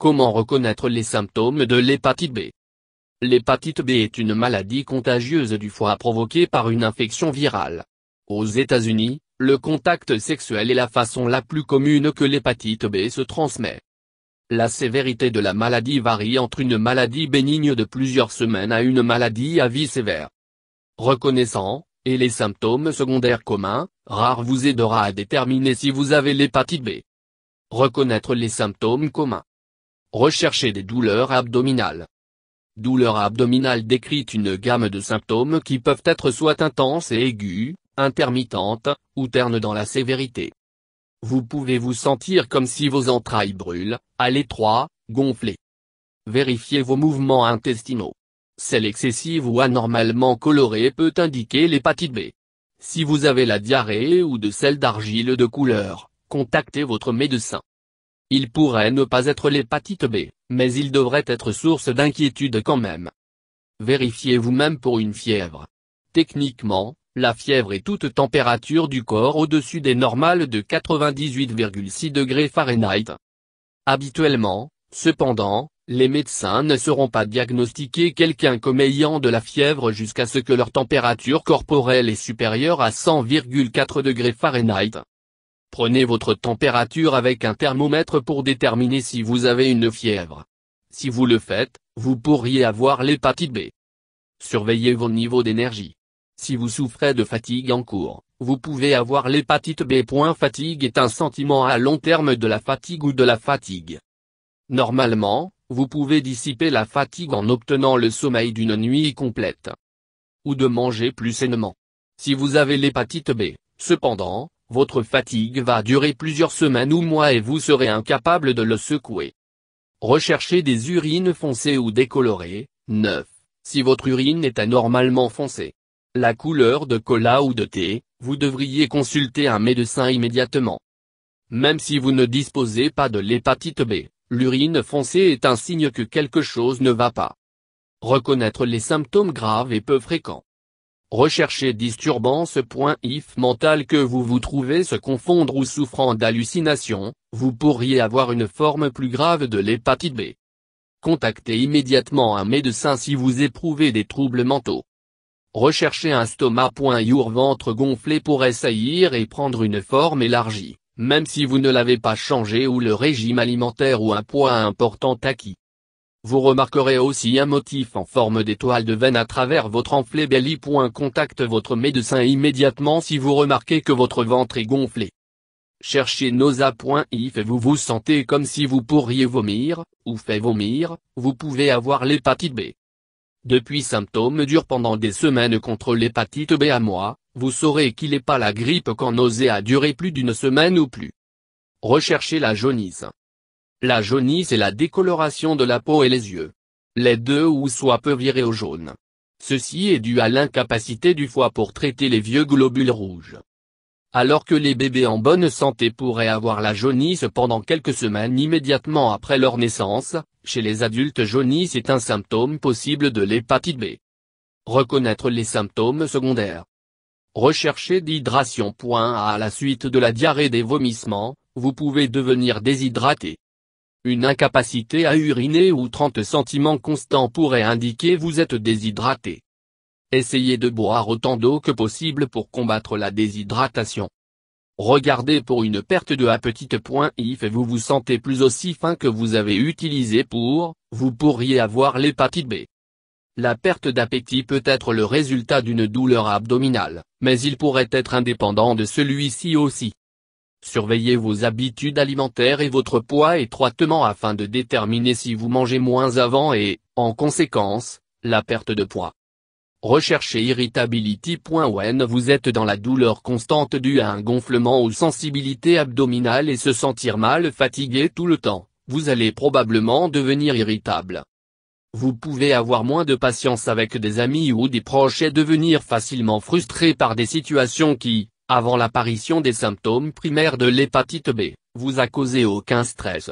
Comment reconnaître les symptômes de l'hépatite B? L'hépatite B est une maladie contagieuse du foie provoquée par une infection virale. Aux États-Unis, le contact sexuel est la façon la plus commune que l'hépatite B se transmet. La sévérité de la maladie varie entre une maladie bénigne de plusieurs semaines à une maladie à vie sévère. Reconnaissant, et les symptômes secondaires communs, rares vous aidera à déterminer si vous avez l'hépatite B. Reconnaître les symptômes communs. Recherchez des douleurs abdominales. Douleur abdominale décrit une gamme de symptômes qui peuvent être soit intenses et aigus, intermittentes, ou ternes dans la sévérité. Vous pouvez vous sentir comme si vos entrailles brûlent, à l'étroit, gonflées. Vérifiez vos mouvements intestinaux. Selle excessive ou anormalement colorée peut indiquer l'hépatite B. Si vous avez la diarrhée ou de sel d'argile de couleur, contactez votre médecin. Il pourrait ne pas être l'hépatite B, mais il devrait être source d'inquiétude quand même. Vérifiez vous-même pour une fièvre. Techniquement, la fièvre est toute température du corps au-dessus des normales de 98,6 degrés Fahrenheit. Habituellement, cependant, les médecins ne sauront pas diagnostiquer quelqu'un comme ayant de la fièvre jusqu'à ce que leur température corporelle est supérieure à 100,4 degrés Fahrenheit. Prenez votre température avec un thermomètre pour déterminer si vous avez une fièvre. Si vous le faites, vous pourriez avoir l'hépatite B. Surveillez vos niveaux d'énergie. Si vous souffrez de fatigue en cours, vous pouvez avoir l'hépatite B. Fatigue est un sentiment à long terme de la fatigue ou de la fatigue. Normalement, vous pouvez dissiper la fatigue en obtenant le sommeil d'une nuit complète. Ou de manger plus sainement. Si vous avez l'hépatite B, cependant, votre fatigue va durer plusieurs semaines ou mois et vous serez incapable de le secouer. Recherchez des urines foncées ou décolorées. 9. Si votre urine est anormalement foncée, la couleur de cola ou de thé, vous devriez consulter un médecin immédiatement. Même si vous ne disposez pas de l'hépatite B, l'urine foncée est un signe que quelque chose ne va pas. Reconnaître les symptômes graves et peu fréquents. Recherchez disturbance.if mental que vous vous trouvez se confondre ou souffrant d'hallucinations, vous pourriez avoir une forme plus grave de l'hépatite B. Contactez immédiatement un médecin si vous éprouvez des troubles mentaux. Recherchez un stomac.your ventre gonflé pourrait saillir et prendre une forme élargie, même si vous ne l'avez pas changé ou le régime alimentaire ou un poids important acquis. Vous remarquerez aussi un motif en forme d'étoile de veine à travers votre enflé belly. Contacte votre médecin immédiatement si vous remarquez que votre ventre est gonflé. Cherchez nausea.if et vous vous sentez comme si vous pourriez vomir, ou fait vomir, vous pouvez avoir l'hépatite B. Depuis symptômes durent pendant des semaines contre l'hépatite B à mois, vous saurez qu'il n'est pas la grippe quand nausée a duré plus d'une semaine ou plus. Recherchez la jaunisse. La jaunisse est la décoloration de la peau et les yeux. Les deux ou soit peuvent virer au jaune. Ceci est dû à l'incapacité du foie pour traiter les vieux globules rouges. Alors que les bébés en bonne santé pourraient avoir la jaunisse pendant quelques semaines immédiatement après leur naissance, chez les adultes jaunisse est un symptôme possible de l'hépatite B. Reconnaître les symptômes secondaires. Recherchez d'hydration. À la suite de la diarrhée et des vomissements, vous pouvez devenir déshydraté. Une incapacité à uriner ou 30 sentiments constants pourrait indiquer vous êtes déshydraté. Essayez de boire autant d'eau que possible pour combattre la déshydratation. Regardez pour une perte de appétit.if et vous vous sentez plus aussi faim que vous avez utilisé vous pourriez avoir l'hépatite B. La perte d'appétit peut être le résultat d'une douleur abdominale, mais il pourrait être indépendant de celui-ci aussi. Surveillez vos habitudes alimentaires et votre poids étroitement afin de déterminer si vous mangez moins avant et, en conséquence, la perte de poids. Recherchez irritability. When vous êtes dans la douleur constante due à un gonflement ou sensibilité abdominale et se sentir mal fatigué tout le temps, vous allez probablement devenir irritable. Vous pouvez avoir moins de patience avec des amis ou des proches et devenir facilement frustré par des situations qui, avant l'apparition des symptômes primaires de l'hépatite B, vous a causé aucun stress.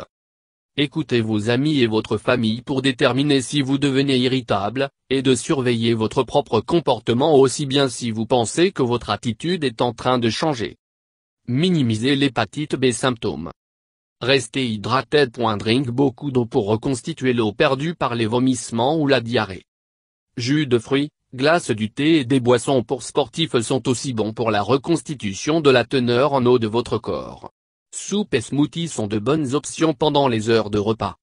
Écoutez vos amis et votre famille pour déterminer si vous devenez irritable, et de surveiller votre propre comportement aussi bien si vous pensez que votre attitude est en train de changer. Minimiser l'hépatite B symptômes. Restez hydraté. Drink beaucoup d'eau pour reconstituer l'eau perdue par les vomissements ou la diarrhée. Jus de fruits, glace, du thé et des boissons pour sportifs sont aussi bons pour la reconstitution de la teneur en eau de votre corps. Soupe et smoothies sont de bonnes options pendant les heures de repas.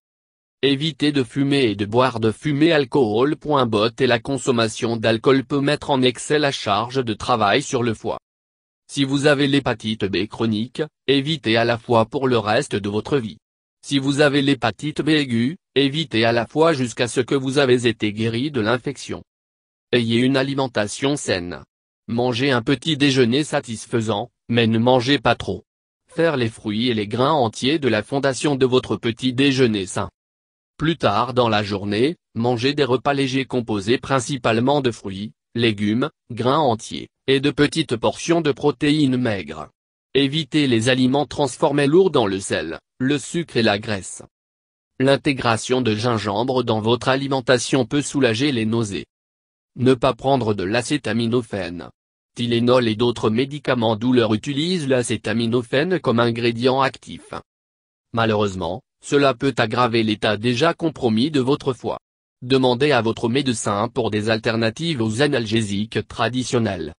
Évitez de fumer et de boire de fumée. Alcool. Bot et la consommation d'alcool peut mettre en excès la charge de travail sur le foie. Si vous avez l'hépatite B chronique, évitez à la fois pour le reste de votre vie. Si vous avez l'hépatite B aiguë, évitez à la fois jusqu'à ce que vous avez été guéri de l'infection. Ayez une alimentation saine. Mangez un petit déjeuner satisfaisant, mais ne mangez pas trop. Faire les fruits et les grains entiers de la fondation de votre petit déjeuner sain. Plus tard dans la journée, mangez des repas légers composés principalement de fruits, légumes, grains entiers, et de petites portions de protéines maigres. Évitez les aliments transformés lourds dans le sel, le sucre et la graisse. L'intégration de gingembre dans votre alimentation peut soulager les nausées. Ne pas prendre de l'acétaminophène. Tylenol et d'autres médicaments douleurs utilisent l'acétaminophène comme ingrédient actif. Malheureusement, cela peut aggraver l'état déjà compromis de votre foie. Demandez à votre médecin pour des alternatives aux analgésiques traditionnels.